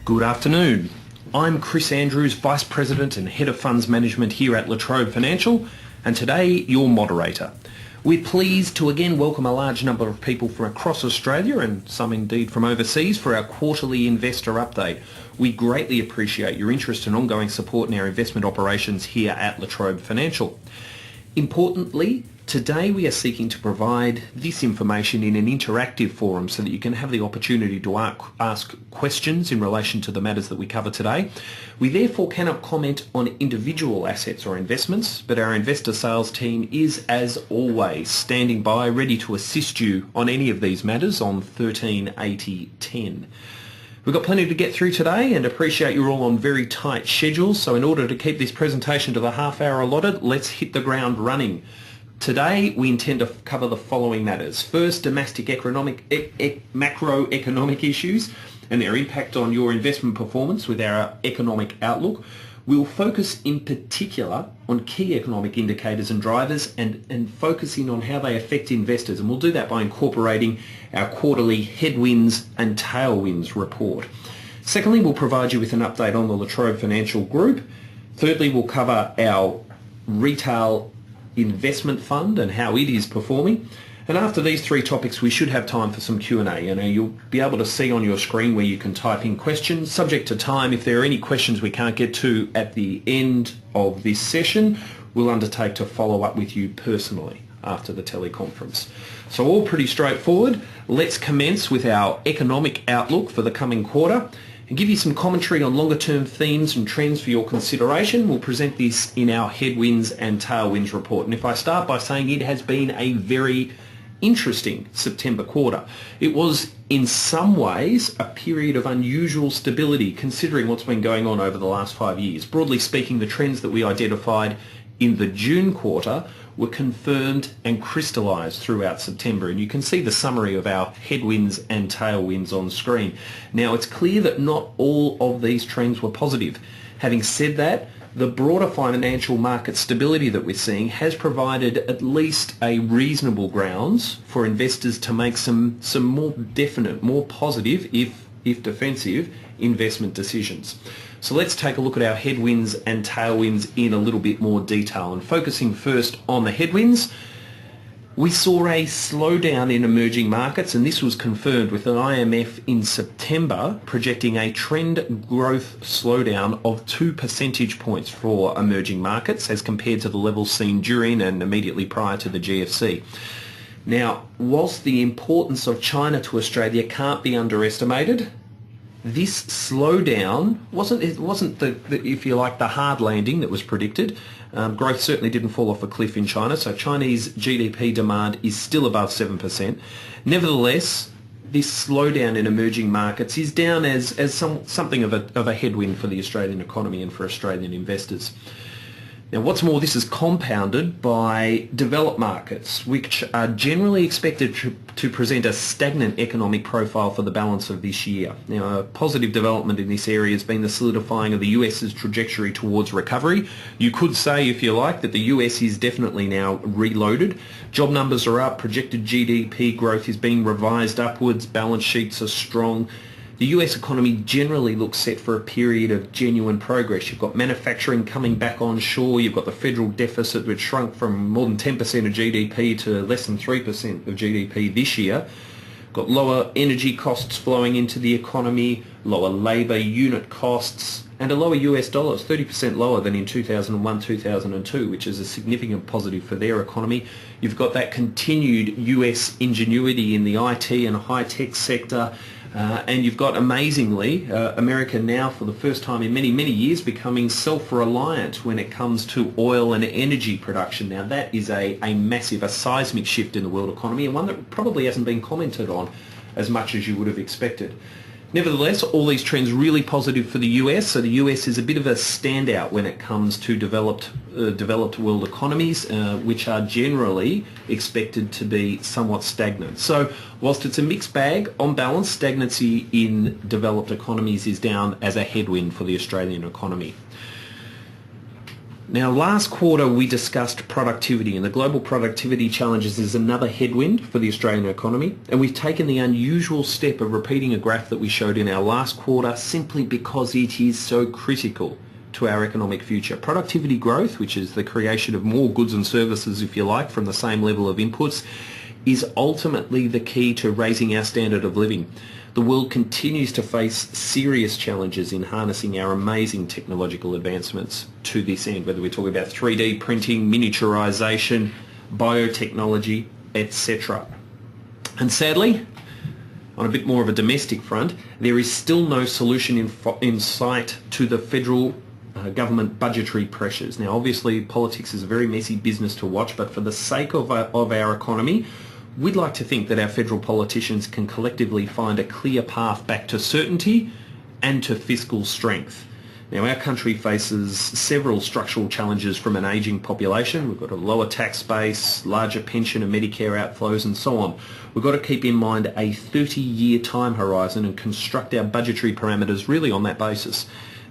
Good afternoon. I'm Chris Andrews, Vice President and Head of Funds Management here at Trobe Financial, and today your moderator. We're pleased to again welcome a large number of people from across Australia and some indeed from overseas for our quarterly investor update. We greatly appreciate your interest and ongoing support in our investment operations here at Trobe Financial. Importantly, today we are seeking to provide this information in an interactive forum so that you can have the opportunity to ask questions in relation to the matters that we cover today. We therefore cannot comment on individual assets or investments, but our investor sales team is, as always, standing by ready to assist you on any of these matters on 138010. We've got plenty to get through today and appreciate you're all on very tight schedules, so in order to keep this presentation to the half hour allotted, let's hit the ground running. Today we intend to cover the following matters. First, domestic macroeconomic issues and their impact on your investment performance with our economic outlook. We'll focus in particular on key economic indicators and drivers and focusing on how they affect investors, and we'll do that by incorporating our quarterly headwinds and tailwinds report. Secondly, we'll provide you with an update on the Trobe Financial Group. Thirdly, we'll cover our retail investment fund and how it is performing. And after these three topics, we should have time for some Q&A. And you'll be able to see on your screen where you can type in questions. Subject to time, if there are any questions we can't get to at the end of this session, we'll undertake to follow up with you personally after the teleconference. So all pretty straightforward. Let's commence with our economic outlook for the coming quarter and give you some commentary on longer term themes and trends for your consideration. We'll present this in our headwinds and tailwinds report. And if I start by saying it has been a very interesting September quarter. It was in some ways a period of unusual stability considering what's been going on over the last 5 years. Broadly speaking, the trends that we identified in the June quarter were confirmed and crystallised throughout September, and you can see the summary of our headwinds and tailwinds on screen. Now, it's clear that not all of these trends were positive. Having said that, the broader financial market stability that we're seeing has provided at least a reasonable grounds for investors to make some more definite, more positive, if defensive, investment decisions. So let's take a look at our headwinds and tailwinds in a little bit more detail. And focusing first on the headwinds, we saw a slowdown in emerging markets, and this was confirmed with an IMF in September projecting a trend growth slowdown of 2 percentage points for emerging markets as compared to the levels seen during and immediately prior to the GFC. Now, whilst the importance of China to Australia can't be underestimated, this slowdown wasn't the if you like, the hard landing that was predicted. Growth certainly didn't fall off a cliff in China, so Chinese GDP demand is still above 7%. Nevertheless, this slowdown in emerging markets is down as something of a headwind for the Australian economy and for Australian investors. Now, what's more, this is compounded by developed markets, which are generally expected to present a stagnant economic profile for the balance of this year. Now, a positive development in this area has been the solidifying of the US's trajectory towards recovery. You could say, if you like, that the US is definitely now reloaded. Job numbers are up, projected GDP growth is being revised upwards, balance sheets are strong. The US economy generally looks set for a period of genuine progress. You've got manufacturing coming back on shore, you've got the federal deficit which shrunk from more than 10% of GDP to less than 3% of GDP this year. Got lower energy costs flowing into the economy, lower labour unit costs, and a lower US dollar. It's 30% lower than in 2001-2002, which is a significant positive for their economy. You've got that continued US ingenuity in the IT and high-tech sector. And you've got, amazingly, America now for the first time in many, many years becoming self-reliant when it comes to oil and energy production. Now that is a massive, a seismic shift in the world economy, and one that probably hasn't been commented on as much as you would have expected. Nevertheless, all these trends really positive for the US, so the US is a bit of a standout when it comes to developed world economies, which are generally expected to be somewhat stagnant. So whilst it's a mixed bag, on balance, stagnancy in developed economies is down as a headwind for the Australian economy. Now, last quarter we discussed productivity, and the global productivity challenges is another headwind for the Australian economy, and we've taken the unusual step of repeating a graph that we showed in our last quarter simply because it is so critical to our economic future. Productivity growth, which is the creation of more goods and services, if you like, from the same level of inputs, is ultimately the key to raising our standard of living. The world continues to face serious challenges in harnessing our amazing technological advancements to this end, whether we're talking about 3D printing, miniaturization, biotechnology, etc. And sadly, on a bit more of a domestic front, there is still no solution in sight to the federal government budgetary pressures. Now, obviously, politics is a very messy business to watch, but for the sake of our economy, we'd like to think that our federal politicians can collectively find a clear path back to certainty and to fiscal strength. Now, our country faces several structural challenges from an ageing population. We've got a lower tax base, larger pension and Medicare outflows, and so on. We've got to keep in mind a 30-year time horizon and construct our budgetary parameters really on that basis.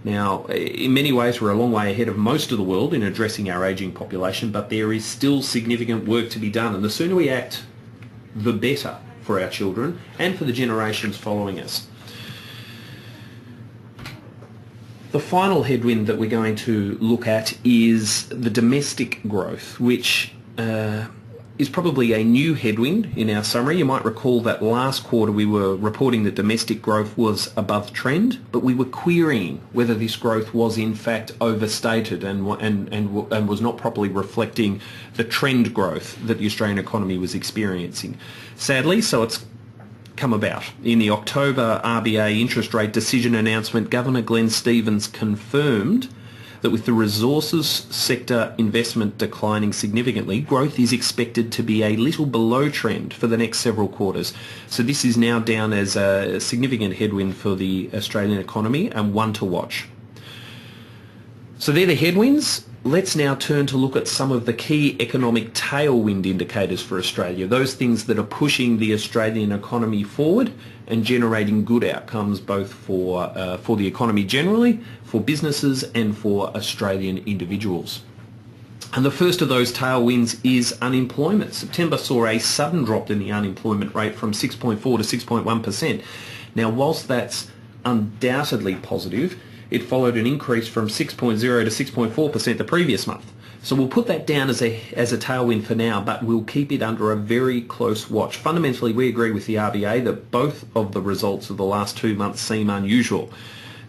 Now, in many ways, we're a long way ahead of most of the world in addressing our ageing population, but there is still significant work to be done, and the sooner we act, the better for our children and for the generations following us. The final headwind that we're going to look at is the domestic growth, which is probably a new headwind in our summary. You might recall that last quarter we were reporting that domestic growth was above trend, but we were querying whether this growth was in fact overstated and was not properly reflecting the trend growth that the Australian economy was experiencing. Sadly, so it's come about. In the October RBA interest rate decision announcement, Governor Glenn Stevens confirmed that with the resources sector investment declining significantly, growth is expected to be a little below trend for the next several quarters. So this is now down as a significant headwind for the Australian economy and one to watch. So they're the headwinds. Let's now turn to look at some of the key economic tailwind indicators for Australia, those things that are pushing the Australian economy forward and generating good outcomes both for the economy generally, for businesses and for Australian individuals. And the first of those tailwinds is unemployment. September saw a sudden drop in the unemployment rate from 6.4 to 6.1%. Now, whilst that's undoubtedly positive, it followed an increase from 6.0 to 6.4% the previous month. So we'll put that down as a tailwind for now, but we'll keep it under a very close watch. Fundamentally, we agree with the RBA that both of the results of the last 2 months seem unusual.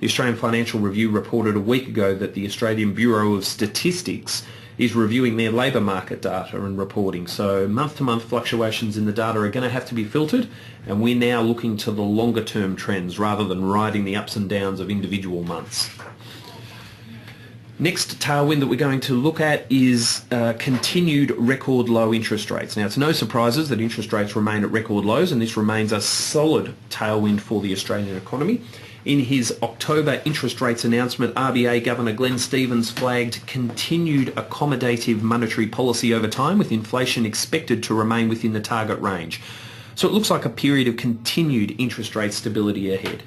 The Australian Financial Review reported a week ago that the Australian Bureau of Statistics is reviewing their labour market data and reporting. So month-to-month fluctuations in the data are going to have to be filtered, and we're now looking to the longer-term trends rather than riding the ups and downs of individual months. Next tailwind that we're going to look at is continued record low interest rates. Now, it's no surprises that interest rates remain at record lows, and this remains a solid tailwind for the Australian economy. In his October interest rates announcement, RBA Governor Glenn Stevens flagged continued accommodative monetary policy over time, with inflation expected to remain within the target range. So it looks like a period of continued interest rate stability ahead.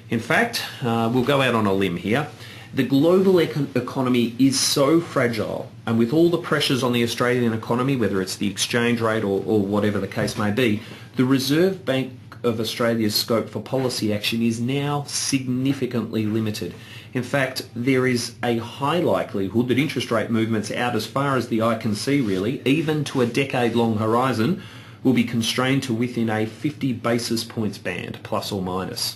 In fact, we'll go out on a limb here. The global economy is so fragile, and with all the pressures on the Australian economy, whether it's the exchange rate or whatever the case may be, the Reserve Bank of Australia's scope for policy action is now significantly limited. In fact, there is a high likelihood that interest rate movements out as far as the eye can see, really, even to a decade-long horizon, will be constrained to within a 50 basis points band, plus or minus.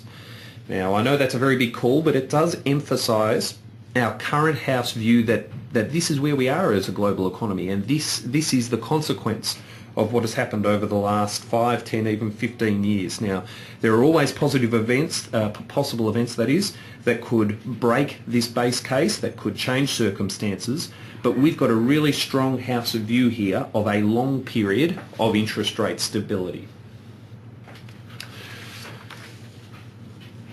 Now, I know that's a very big call, but it does emphasise our current house view that this is where we are as a global economy, and this is the consequence of what has happened over the last 5, 10, even 15 years. Now, there are always positive events, possible events that is, that could break this base case, that could change circumstances, but we've got a really strong house of view here of a long period of interest rate stability.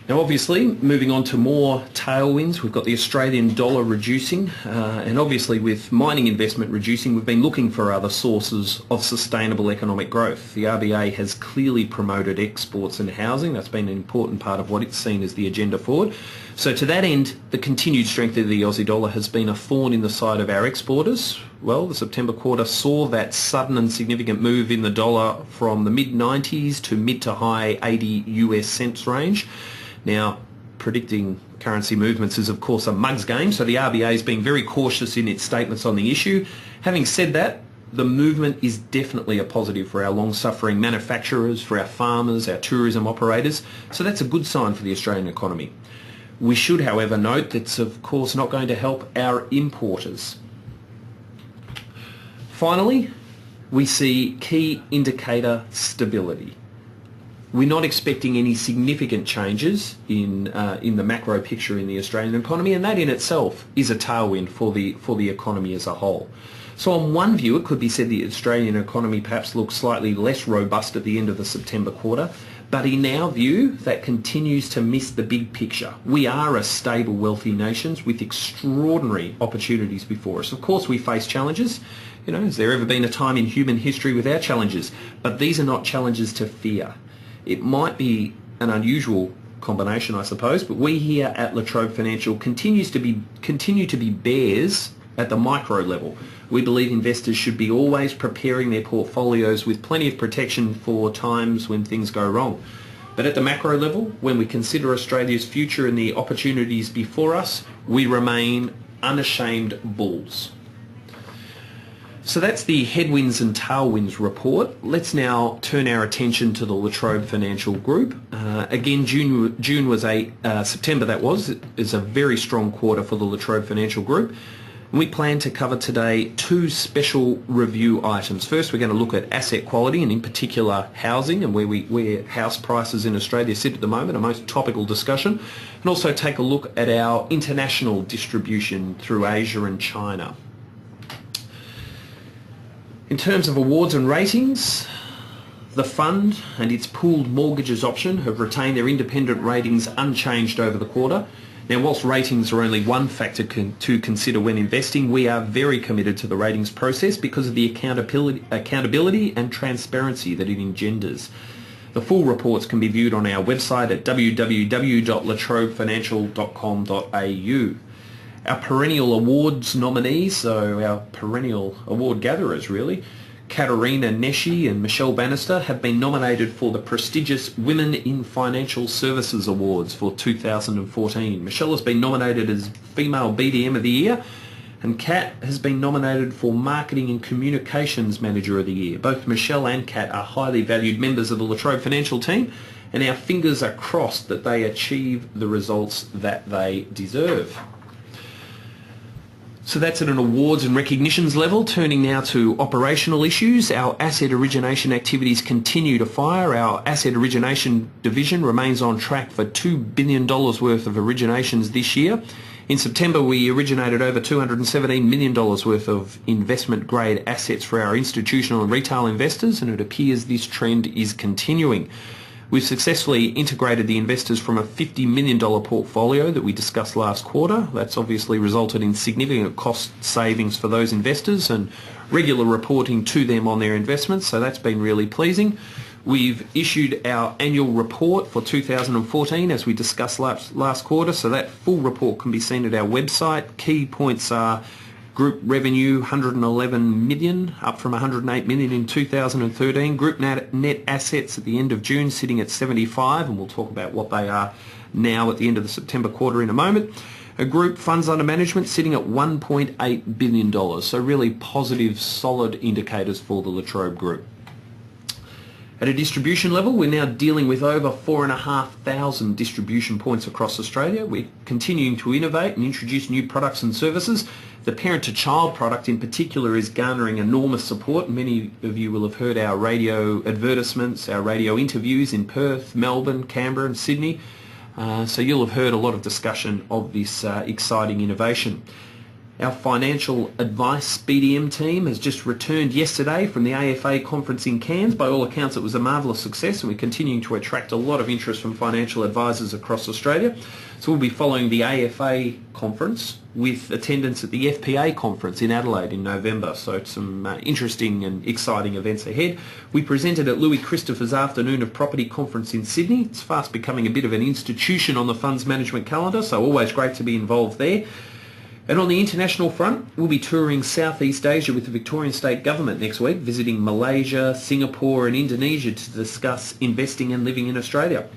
Now obviously, moving on to more tailwinds, we've got the Australian dollar reducing, and obviously with mining investment reducing, we've been looking for other sources of sustainable economic growth. The RBA has clearly promoted exports and housing. That's been an important part of what it's seen as the agenda forward. So to that end, the continued strength of the Aussie dollar has been a thorn in the side of our exporters. Well, the September quarter saw that sudden and significant move in the dollar from the mid-90s to mid to high 80 US cents range. Now, predicting currency movements is of course a mug's game, so the RBA is being very cautious in its statements on the issue. Having said that, the movement is definitely a positive for our long-suffering manufacturers, for our farmers, our tourism operators, so that's a good sign for the Australian economy. We should, however, note that's of course not going to help our importers. Finally, we see key indicator stability. We're not expecting any significant changes in the macro picture in the Australian economy, and that in itself is a tailwind for the economy as a whole. So on one view, it could be said the Australian economy perhaps looks slightly less robust at the end of the September quarter, but in our view, that continues to miss the big picture. We are a stable, wealthy nation with extraordinary opportunities before us. Of course, we face challenges. You know, has there ever been a time in human history without challenges? But these are not challenges to fear. It might be an unusual combination, I suppose, but we here at La Trobe Financial continue to be bears at the micro level. We believe investors should be always preparing their portfolios with plenty of protection for times when things go wrong. But at the macro level, when we consider Australia's future and the opportunities before us, we remain unashamed bulls. So that's the headwinds and tailwinds report. Let's now turn our attention to the La Trobe Financial Group. Again, June was September is a very strong quarter for the La Trobe Financial Group. And we plan to cover today two special review items. First, we're going to look at asset quality and in particular housing and where house prices in Australia sit at the moment, a most topical discussion. And also take a look at our international distribution through Asia and China. In terms of awards and ratings, the fund and its pooled mortgages option have retained their independent ratings unchanged over the quarter. Now, whilst ratings are only one factor to consider when investing, we are very committed to the ratings process because of the accountability and transparency that it engenders. The full reports can be viewed on our website at www.latrobefinancial.com.au. Our perennial awards nominees, so our perennial award gatherers really, Katerina Neshi and Michelle Bannister have been nominated for the prestigious Women in Financial Services Awards for 2014. Michelle has been nominated as Female BDM of the Year, and Kat has been nominated for Marketing and Communications Manager of the Year. Both Michelle and Kat are highly valued members of the La Trobe Financial team, and our fingers are crossed that they achieve the results that they deserve. So that's at an awards and recognitions level. Turning now to operational issues, our asset origination activities continue to fire. Our asset origination division remains on track for $2 billion worth of originations this year. In September, we originated over $217 million worth of investment-grade assets for our institutional and retail investors, and it appears this trend is continuing. We've successfully integrated the investors from a $50 million portfolio that we discussed last quarter. That's obviously resulted in significant cost savings for those investors and regular reporting to them on their investments, so that's been really pleasing. We've issued our annual report for 2014 as we discussed last quarter, so that full report can be seen at our website. Key points are group revenue, 111 million, up from 108 million in 2013. Group net assets at the end of June sitting at 75, and we'll talk about what they are now at the end of the September quarter in a moment. A group funds under management sitting at $1.8 billion, so really positive, solid indicators for the La Trobe Group. At a distribution level, we're now dealing with over 4,500 distribution points across Australia. We're continuing to innovate and introduce new products and services. The parent-to-child product in particular is garnering enormous support. Many of you will have heard our radio advertisements, our radio interviews in Perth, Melbourne, Canberra and Sydney. So you'll have heard a lot of discussion of this exciting innovation. Our financial advice BDM team has just returned yesterday from the AFA conference in Cairns. By all accounts, it was a marvellous success, and we're continuing to attract a lot of interest from financial advisors across Australia. So we'll be following the AFA conference with attendance at the FPA conference in Adelaide in November. So some interesting and exciting events ahead. We presented at Louis Christopher's Afternoon of Property conference in Sydney. It's fast becoming a bit of an institution on the funds management calendar, so always great to be involved there. And on the international front, we'll be touring Southeast Asia with the Victorian State Government next week, visiting Malaysia, Singapore and Indonesia to discuss investing and living in Australia.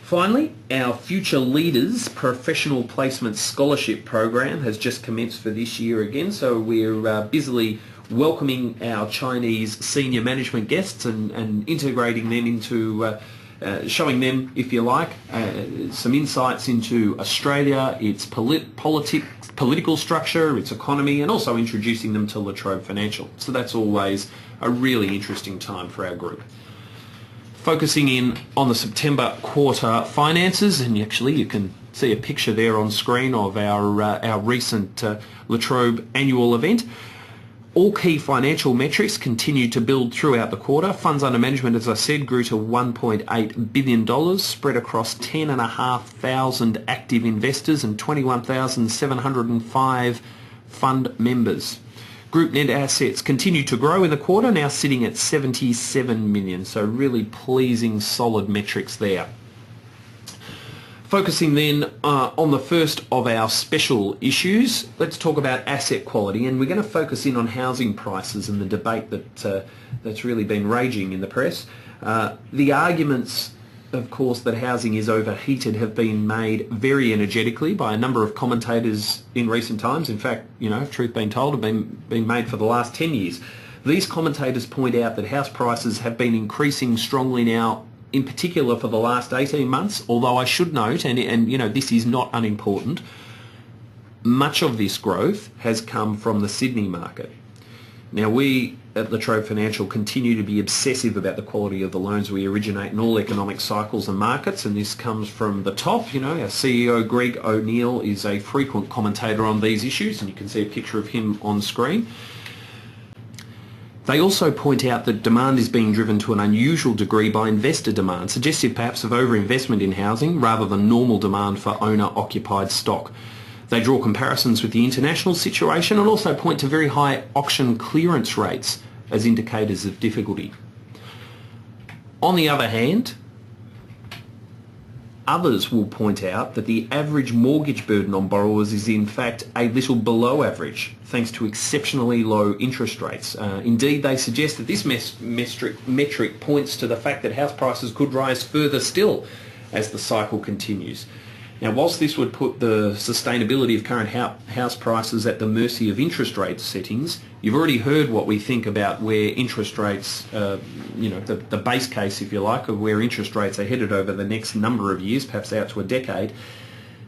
Finally, our Future Leaders Professional Placement Scholarship Program has just commenced for this year again, so we're busily welcoming our Chinese senior management guests and integrating them into showing them, if you like, some insights into Australia, its political structure, its economy, and also introducing them to La Trobe Financial. So that's always a really interesting time for our group. Focusing in on the September quarter finances, and actually you can see a picture there on screen of our recent La Trobe annual event. All key financial metrics continued to build throughout the quarter. Funds under management, as I said, grew to $1.8 billion, spread across 10,500 active investors and 21,705 fund members. Group net assets continued to grow in the quarter, now sitting at $77 million. So really pleasing, solid metrics there. Focusing then on the first of our special issues, let's talk about asset quality, and we're going to focus in on housing prices and the debate that's really been raging in the press. The arguments, of course, that housing is overheated have been made very energetically by a number of commentators in recent times. In fact, truth being told, have been made for the last 10 years. These commentators point out that house prices have been increasing strongly now, in particular for the last 18 months, although I should note, and this is not unimportant, much of this growth has come from the Sydney market. Now, we at La Trobe Financial continue to be obsessive about the quality of the loans we originate in all economic cycles and markets, and this comes from the top. Our CEO Greg O'Neill is a frequent commentator on these issues, and you can see a picture of him on screen. They also point out that demand is being driven to an unusual degree by investor demand, suggestive perhaps of overinvestment in housing rather than normal demand for owner-occupied stock. They draw comparisons with the international situation and also point to very high auction clearance rates as indicators of difficulty. On the other hand, others will point out that the average mortgage burden on borrowers is in fact a little below average, thanks to exceptionally low interest rates. Indeed, they suggest that this metric points to the fact that house prices could rise further still as the cycle continues. Now, whilst this would put the sustainability of current house prices at the mercy of interest rate settings, you've already heard what we think about where interest rates, the base case, if you like, of where interest rates are headed over the next number of years, perhaps out to a decade.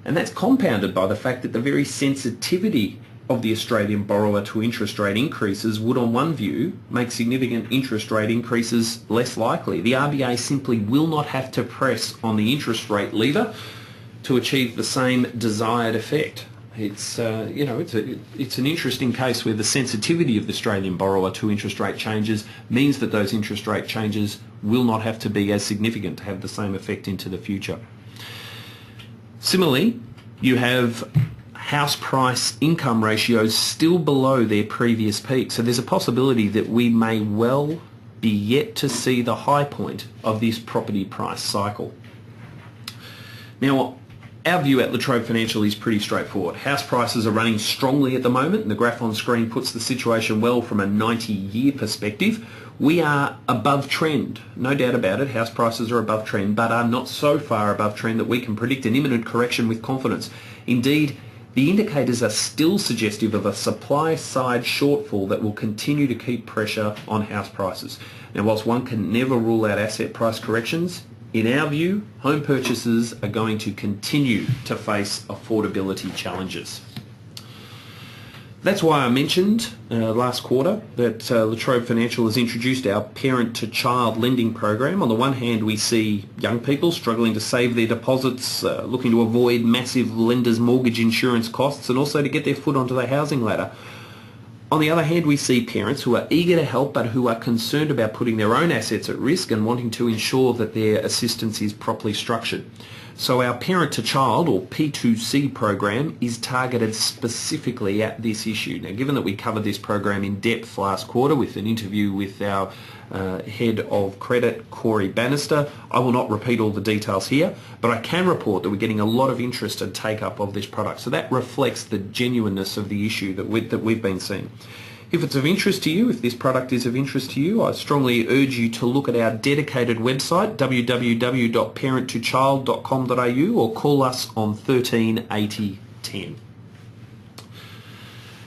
And that's compounded by the fact that the very sensitivity of the Australian borrower to interest rate increases would, on one view, make significant interest rate increases less likely. The RBA simply will not have to press on the interest rate lever to achieve the same desired effect. It's an interesting case where the sensitivity of the Australian borrower to interest rate changes means that those interest rate changes will not have to be as significant to have the same effect into the future. Similarly, you have house price income ratios still below their previous peak, so there's a possibility that we may well be yet to see the high point of this property price cycle. Now, our view at La Trobe Financial is pretty straightforward. House prices are running strongly at the moment, and the graph on screen puts the situation well from a 90-year perspective. We are above trend, no doubt about it. House prices are above trend, but are not so far above trend that we can predict an imminent correction with confidence. Indeed, the indicators are still suggestive of a supply-side shortfall that will continue to keep pressure on house prices. Now, whilst one can never rule out asset price corrections, in our view, home purchasers are going to continue to face affordability challenges. That's why I mentioned last quarter that La Trobe Financial has introduced our parent-to-child lending program. On the one hand, we see young people struggling to save their deposits, looking to avoid massive lenders' mortgage insurance costs, and also to get their foot onto the housing ladder. On the other hand, we see parents who are eager to help but who are concerned about putting their own assets at risk and wanting to ensure that their assistance is properly structured. So our parent-to-child, or P2C program, is targeted specifically at this issue. Now, given that we covered this program in depth last quarter with an interview with our head of credit, Corey Bannister, I will not repeat all the details here, but I can report that we're getting a lot of interest and take-up of this product. So that reflects the genuineness of the issue that we've been seeing. If it's of interest to you, if this product is of interest to you, I strongly urge you to look at our dedicated website, www.parenttochild.com.au, or call us on 13 80 10.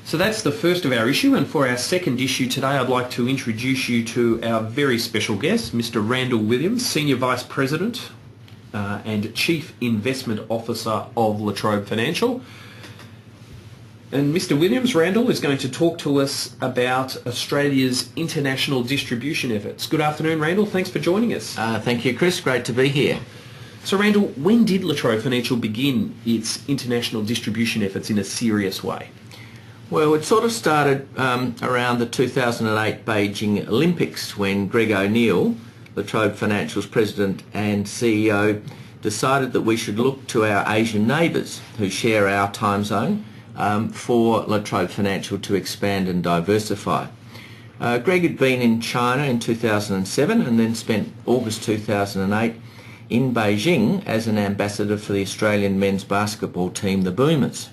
So that's the first of our issue, and for our second issue today, I'd like to introduce you to our very special guest, Mr. Randall Williams, Senior Vice President and Chief Investment Officer of La Trobe Financial. And Mr. Williams, Randall, is going to talk to us about Australia's international distribution efforts. Good afternoon, Randall. Thanks for joining us. Thank you, Chris. Great to be here. So, Randall, when did La Trobe Financial begin its international distribution efforts in a serious way? Well, it sort of started around the 2008 Beijing Olympics when Greg O'Neill, La Trobe Financial's president and CEO, decided that we should look to our Asian neighbours who share our time zone for La Trobe Financial to expand and diversify. Greg had been in China in 2007 and then spent August 2008 in Beijing as an ambassador for the Australian men's basketball team, the Boomers.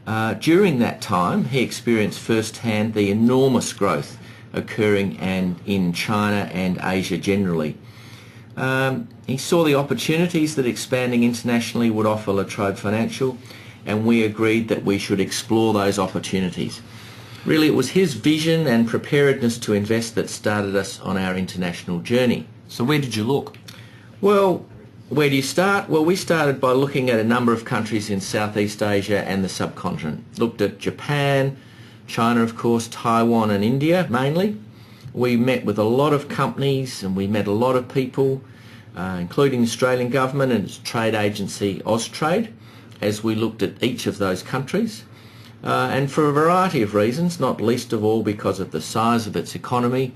During that time, he experienced firsthand the enormous growth occurring in China and Asia generally. He saw the opportunities that expanding internationally would offer La Trobe Financial, and we agreed that we should explore those opportunities. Really, it was his vision and preparedness to invest that started us on our international journey. So where did you look? Well, where do you start? Well, we started by looking at a number of countries in Southeast Asia and the subcontinent. Looked at Japan, China, of course, Taiwan and India mainly. We met with a lot of companies and we met a lot of people, including the Australian government and its trade agency Austrade, as we looked at each of those countries, and for a variety of reasons, not least of all because of the size of its economy,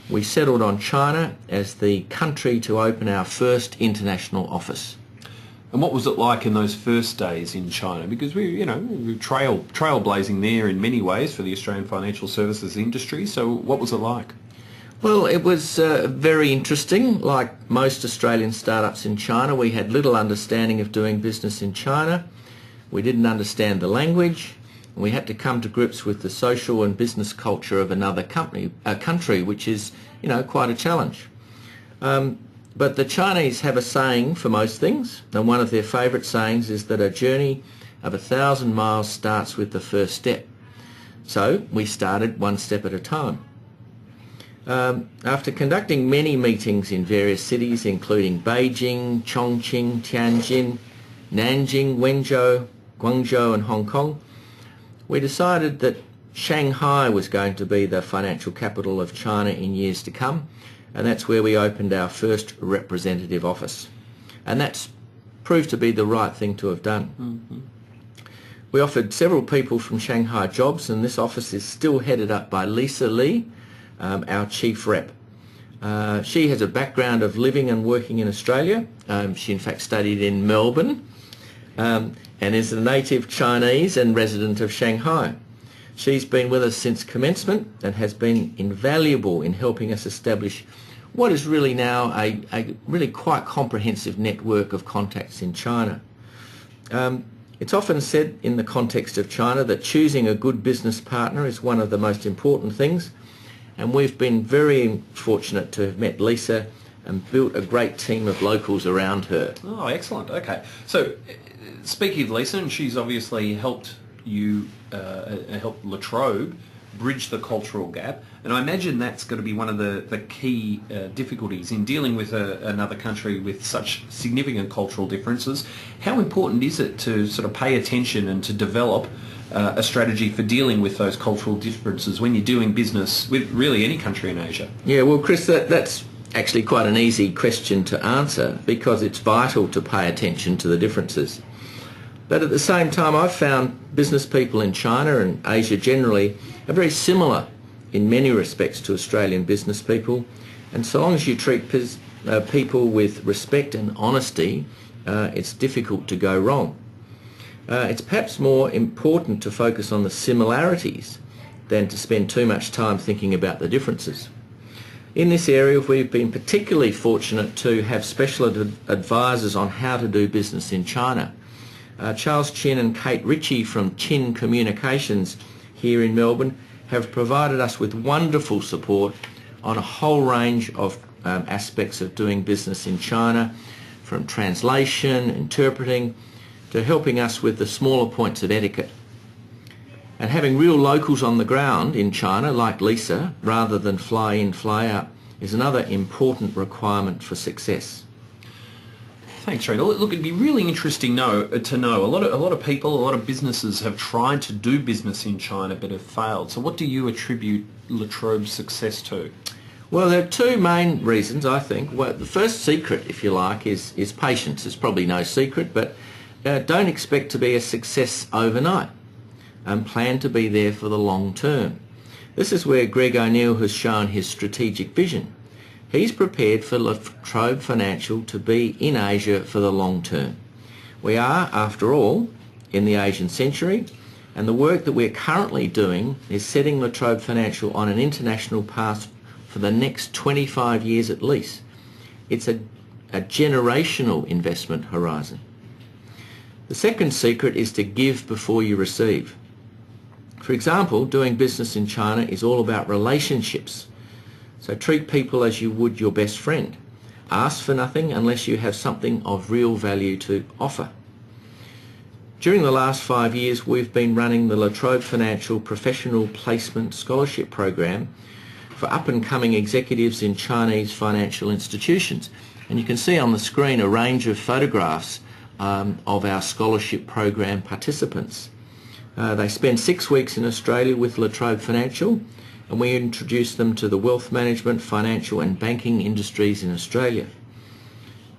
we settled on China as the country to open our first international office. And what was it like in those first days in China? Because we were trailblazing there in many ways for the Australian financial services industry. So what was it like? Well, it was very interesting. Like most Australian startups in China, we had little understanding of doing business in China. We didn't understand the language. We had to come to grips with the social and business culture of another country, which is, quite a challenge. But the Chinese have a saying for most things, and one of their favourite sayings is that a journey of 1,000 miles starts with the first step. So we started one step at a time. After conducting many meetings in various cities, including Beijing, Chongqing, Tianjin, Nanjing, Wenzhou, Guangzhou and Hong Kong, we decided that Shanghai was going to be the financial capital of China in years to come, and that's where we opened our first representative office. And that's proved to be the right thing to have done. Mm-hmm. We offered several people from Shanghai jobs, and this office is still headed up by Lisa Lee, our chief rep. She has a background of living and working in Australia. She in fact studied in Melbourne and is a native Chinese and resident of Shanghai. She's been with us since commencement and has been invaluable in helping us establish what is really now a really quite comprehensive network of contacts in China. It's often said in the context of China that choosing a good business partner is one of the most important things, and we've been very fortunate to have met Lisa and built a great team of locals around her. Oh, excellent. Okay. So, speaking of Lisa, and she's obviously helped you, helped La Trobe bridge the cultural gap, and I imagine that's going to be one of the key difficulties in dealing with another country with such significant cultural differences. How important is it to sort of pay attention and to develop a strategy for dealing with those cultural differences when you're doing business with really any country in Asia? Yeah, well, Chris, that's actually quite an easy question to answer because it's vital to pay attention to the differences. But at the same time, I've found business people in China and Asia generally are very similar in many respects to Australian business people. And so long as you treat people with respect and honesty, it's difficult to go wrong. It's perhaps more important to focus on the similarities than to spend too much time thinking about the differences. In this area, we've been particularly fortunate to have special advisors on how to do business in China. Charles Chin and Kate Ritchie from Chin Communications here in Melbourne have provided us with wonderful support on a whole range of aspects of doing business in China, from translation, interpreting, to helping us with the smaller points of etiquette. And having real locals on the ground in China, like Lisa, rather than fly in, fly out, is another important requirement for success. Thanks, Randall. Look, it'd be really interesting to know. A lot of people, a lot of businesses have tried to do business in China but have failed. So what do you attribute La Trobe's success to? Well, there are two main reasons, I think. Well, the first secret, if you like, is patience. It's probably no secret, but don't expect to be a success overnight and plan to be there for the long term. This is where Greg O'Neill has shown his strategic vision. He's prepared for La Trobe Financial to be in Asia for the long term. We are, after all, in the Asian century, and the work that we're currently doing is setting La Trobe Financial on an international path for the next 25 years at least. It's a generational investment horizon. The second secret is to give before you receive. For example, doing business in China is all about relationships. So treat people as you would your best friend. Ask for nothing unless you have something of real value to offer. During the last 5 years, we've been running the La Trobe Financial Professional Placement Scholarship Program for up-and-coming executives in Chinese financial institutions. And you can see on the screen a range of photographs of our scholarship program participants. They spend 6 weeks in Australia with La Trobe Financial, and we introduce them to the wealth management, financial and banking industries in Australia.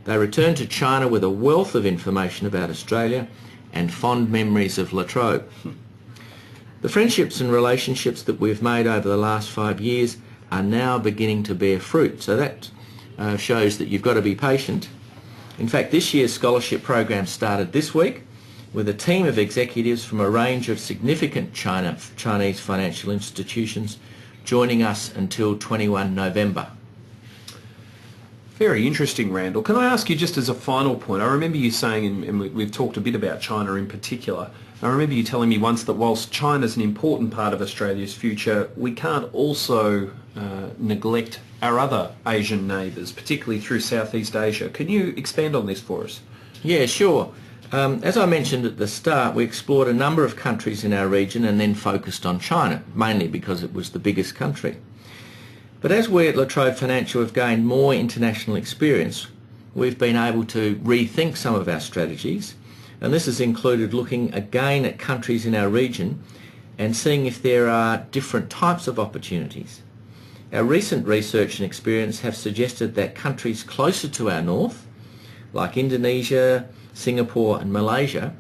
They return to China with a wealth of information about Australia and fond memories of La Trobe. The friendships and relationships that we've made over the last 5 years are now beginning to bear fruit. So that shows that you've got to be patient. In fact, this year's scholarship program started this week with a team of executives from a range of significant Chinese financial institutions joining us until 21 November. Very interesting, Randall. Can I ask you just as a final point, I remember you saying, and we've talked a bit about China in particular, I remember you telling me once that whilst China's an important part of Australia's future, we can't also neglect our other Asian neighbours, particularly through Southeast Asia. Can you expand on this for us? Yeah, sure. As I mentioned at the start, we explored a number of countries in our region and then focused on China, mainly because it was the biggest country. But as we at La Trobe Financial have gained more international experience, we've been able to rethink some of our strategies, and this has included looking again at countries in our region and seeing if there are different types of opportunities. Our recent research and experience have suggested that countries closer to our north, like Indonesia, Singapore and Malaysia,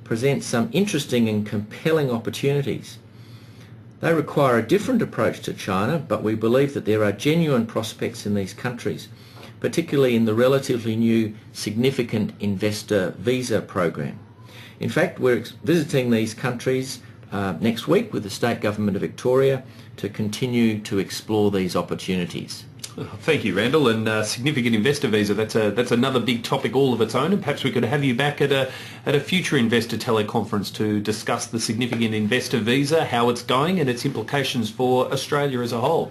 present some interesting and compelling opportunities. They require a different approach to China, but we believe that there are genuine prospects in these countries, particularly in the relatively new significant investor visa program. In fact, we're visiting these countries next week with the State Government of Victoria to continue to explore these opportunities. Thank you, Randall. And significant investor visa, that's another big topic all of its own, and perhaps we could have you back at a future investor teleconference to discuss the significant investor visa, how it's going and its implications for Australia as a whole.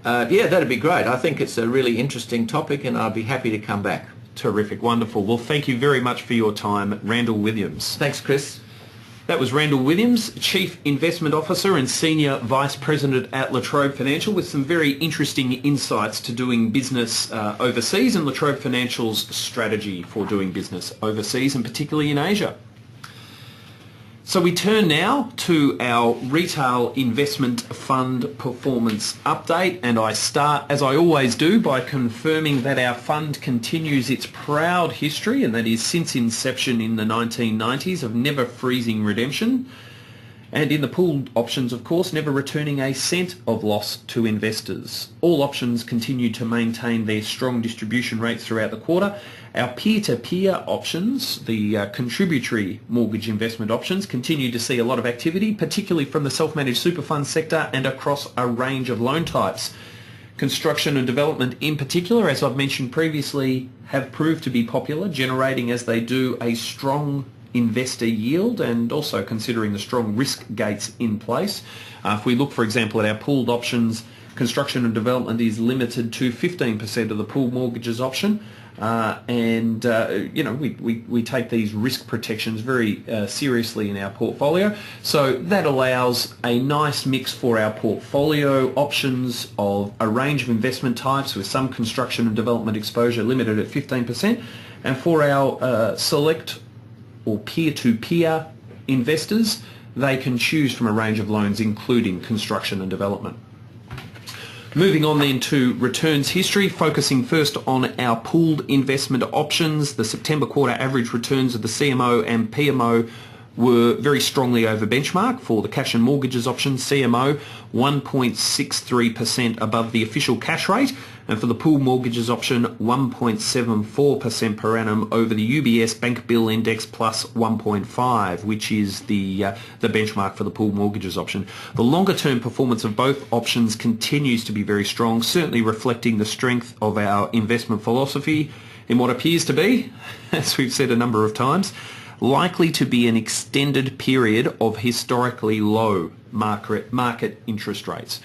Yeah, that'd be great. I think it's a really interesting topic and I'd be happy to come back. Terrific, wonderful. Well, thank you very much for your time, Randall Williams. Thanks, Chris. That was Randall Williams, Chief Investment Officer and Senior Vice President at La Trobe Financial, with some very interesting insights to doing business overseas and La Trobe Financial's strategy for doing business overseas and particularly in Asia. So we turn now to our retail investment fund performance update, and I start, as I always do, by confirming that our fund continues its proud history, and that is since inception in the 1990s, of never freezing redemption, and in the pooled options, of course, never returning a cent of loss to investors. All options continue to maintain their strong distribution rates throughout the quarter. Our peer-to-peer options, the contributory mortgage investment options, continue to see a lot of activity, particularly from the self-managed super fund sector and across a range of loan types. Construction and development in particular, as I've mentioned previously, have proved to be popular, generating as they do a strong investor yield, and also considering the strong risk gates in place. If we look, for example, at our pooled options, construction and development is limited to 15% of the pooled mortgages option. We take these risk protections very seriously in our portfolio. So that allows a nice mix for our portfolio options of a range of investment types, with some construction and development exposure limited at 15%. And for our select or peer-to-peer investors, they can choose from a range of loans, including construction and development. Moving on then to returns history, focusing first on our pooled investment options. The September quarter average returns of the CMO and PMO were very strongly over benchmark. For the cash and mortgages option, CMO 1.63% above the official cash rate, and for the pool mortgages option 1.74% per annum over the UBS Bank Bill Index plus 1.5, which is the benchmark for the pool mortgages option. The longer term performance of both options continues to be very strong, certainly reflecting the strength of our investment philosophy in what appears to be, as we've said a number of times, likely to be an extended period of historically low market interest rates.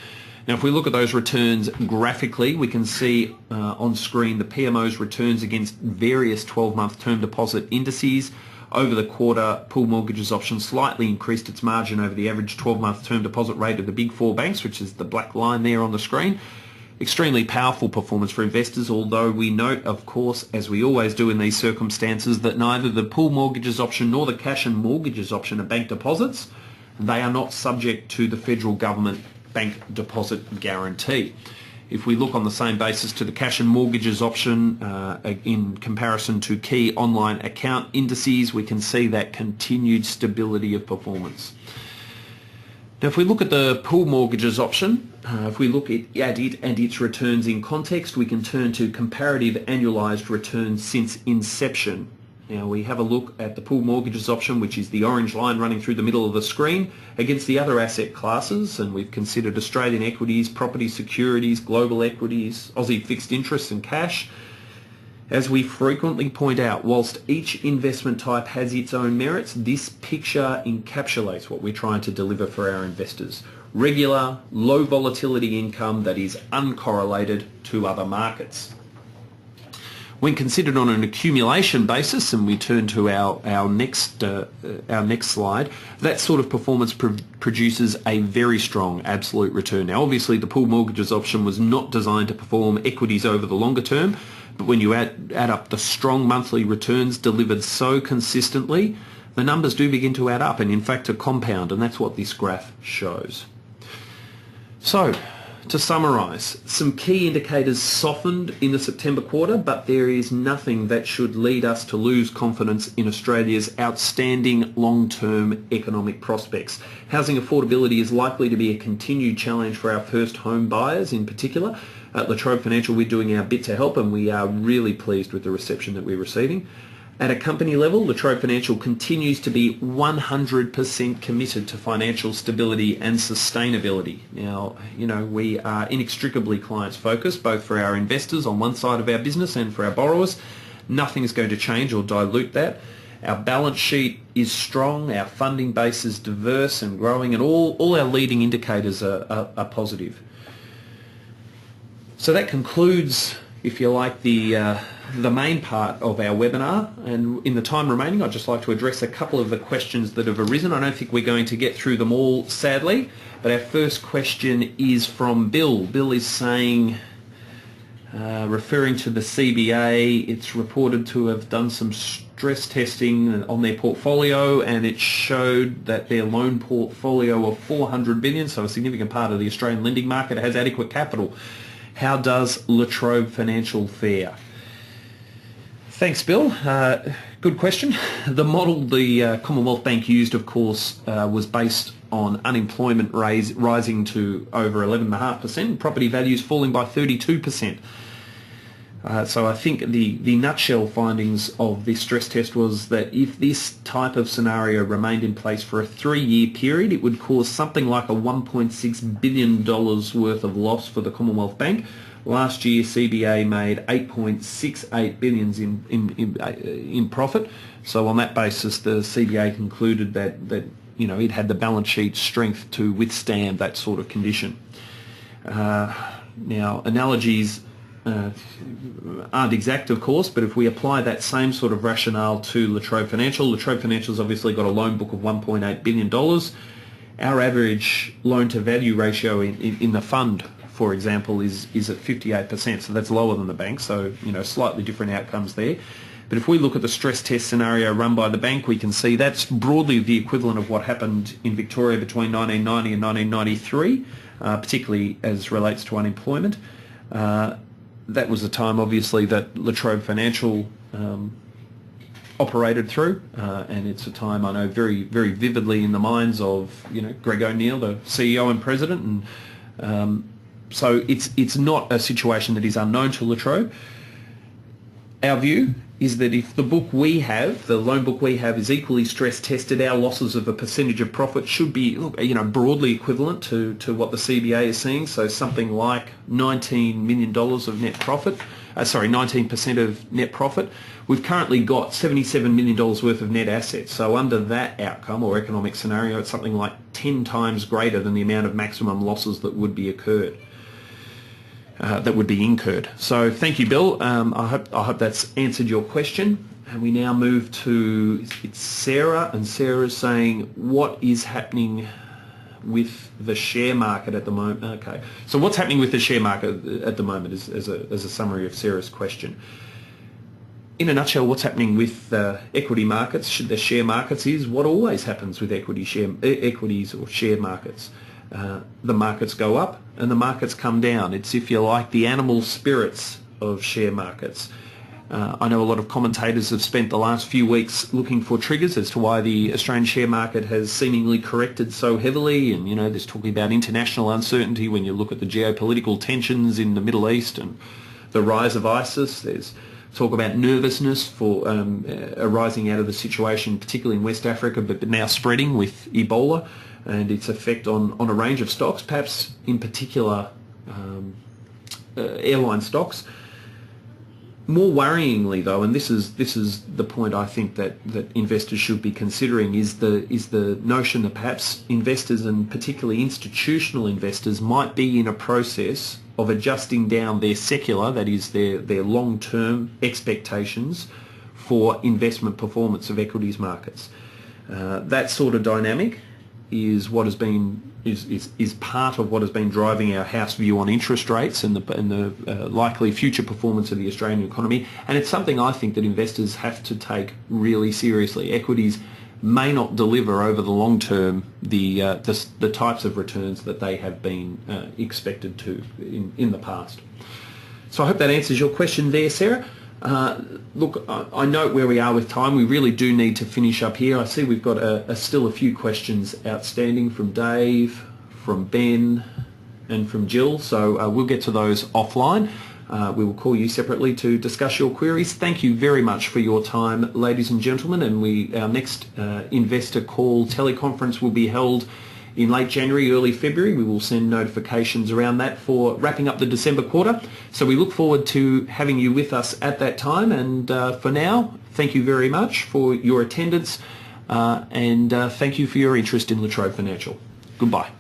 Now, if we look at those returns graphically, we can see on screen the PMO's returns against various 12-month term deposit indices. Over the quarter, pool mortgages option slightly increased its margin over the average 12-month term deposit rate of the big four banks, which is the black line there on the screen. Extremely powerful performance for investors, although we note, of course, as we always do in these circumstances, that neither the pool mortgages option nor the cash and mortgages option are bank deposits. They are not subject to the federal government bank deposit guarantee. If we look on the same basis to the cash and mortgages option in comparison to key online account indices, we can see that continued stability of performance. Now, if we look at the pool mortgages option, if we look at it and its returns in context, we can turn to comparative annualised returns since inception. Now, we have a look at the pool mortgages option, which is the orange line running through the middle of the screen, against the other asset classes, and we've considered Australian equities, property securities, global equities, Aussie fixed interest and cash. As we frequently point out, whilst each investment type has its own merits, this picture encapsulates what we're trying to deliver for our investors. Regular, low volatility income that is uncorrelated to other markets. When considered on an accumulation basis, and we turn to our next slide, that sort of performance produces a very strong absolute return. Now, obviously, the pool mortgages option was not designed to perform equities over the longer term, but when you add up the strong monthly returns delivered so consistently, the numbers do begin to add up and, in fact, to compound, and that's what this graph shows. So, to summarise, some key indicators softened in the September quarter, but there is nothing that should lead us to lose confidence in Australia's outstanding long-term economic prospects. Housing affordability is likely to be a continued challenge for our first home buyers in particular. At Trobe Financial, we're doing our bit to help, and we are really pleased with the reception that we're receiving. At a company level, Trobe Financial continues to be 100% committed to financial stability and sustainability. Now, we are inextricably clients focused, both for our investors on one side of our business and for our borrowers. Nothing is going to change or dilute that. Our balance sheet is strong, our funding base is diverse and growing, and all our leading indicators are positive. So that concludes, if you like, the main part of our webinar, and in the time remaining I'd just like to address a couple of the questions that have arisen. I don't think we're going to get through them all, sadly, but our first question is from Bill. Bill is saying, referring to the CBA, it's reported to have done some stress testing on their portfolio, and it showed that their loan portfolio of 400 billion, so a significant part of the Australian lending market, has adequate capital. How does La Trobe Financial fare? Thanks, Bill. Good question. The model the Commonwealth Bank used, of course, was based on unemployment rising to over 11.5%, property values falling by 32%. So I think the nutshell findings of this stress test was that if this type of scenario remained in place for a 3-year period, it would cause something like a $1.6 billion worth of loss for the Commonwealth Bank. Last year, CBA made $8.68 billion in profit. So on that basis, the CBA concluded that it had the balance sheet strength to withstand that sort of condition. Now, analogies aren't exact, of course, but if we apply that same sort of rationale to La Trobe Financial's obviously got a loan book of $1.8 billion. Our average loan-to-value ratio in the fund, for example, is at 58%, so that's lower than the bank, so slightly different outcomes there. But if we look at the stress test scenario run by the bank, we can see that's broadly the equivalent of what happened in Victoria between 1990 and 1993, particularly as relates to unemployment. That was a time, obviously, that La Trobe Financial operated through, and it's a time I know very, very vividly in the minds of Greg O'Neill, the CEO and president, and so it's not a situation that is unknown to La Trobe. Our view is that if the book we have, the loan book we have, is equally stress tested, our losses of a percentage of profit should be, broadly equivalent to what the CBA is seeing. So something like $19 million of net profit. 19% of net profit. We've currently got $77 million worth of net assets. So under that outcome or economic scenario, it's something like 10 times greater than the amount of maximum losses that would be incurred. So thank you, Bill. I hope that's answered your question. And we now move to, it's Sarah, and Sarah's saying, what is happening with the share market at the moment? Okay, so what's happening with the share market at the moment as a summary of Sarah's question. In a nutshell, what's happening with equity markets, the share markets, is what always happens with equities or share markets. The markets go up and the markets come down. It's, if you like, the animal spirits of share markets. I know a lot of commentators have spent the last few weeks looking for triggers as to why the Australian share market has seemingly corrected so heavily, and there's talking about international uncertainty when you look at the geopolitical tensions in the Middle East and the rise of ISIS. There's talk about nervousness for arising out of the situation, particularly in West Africa, but now spreading with Ebola and its effect on a range of stocks, perhaps in particular airline stocks. More worryingly, though, and this is the point I think that investors should be considering, is the notion that perhaps investors, and particularly institutional investors, might be in a process of adjusting down their secular, that is their long-term expectations for investment performance of equities markets. That sort of dynamic is what has been is part of what has been driving our house view on interest rates and the likely future performance of the Australian economy, and it's something I think that investors have to take really seriously. Equities may not deliver over the long term the types of returns that they have been expected to in the past. So I hope that answers your question there, Sarah. Look, I note where we are with time. We really do need to finish up here. I see we've got still a few questions outstanding from Dave, from Ben, and from Jill, so we'll get to those offline. We will call you separately to discuss your queries. Thank you very much for your time, ladies and gentlemen, and our next investor call teleconference will be held in late January, early February. We will send notifications around that for wrapping up the December quarter. So we look forward to having you with us at that time. And for now, thank you very much for your attendance and thank you for your interest in La Trobe Financial. Goodbye.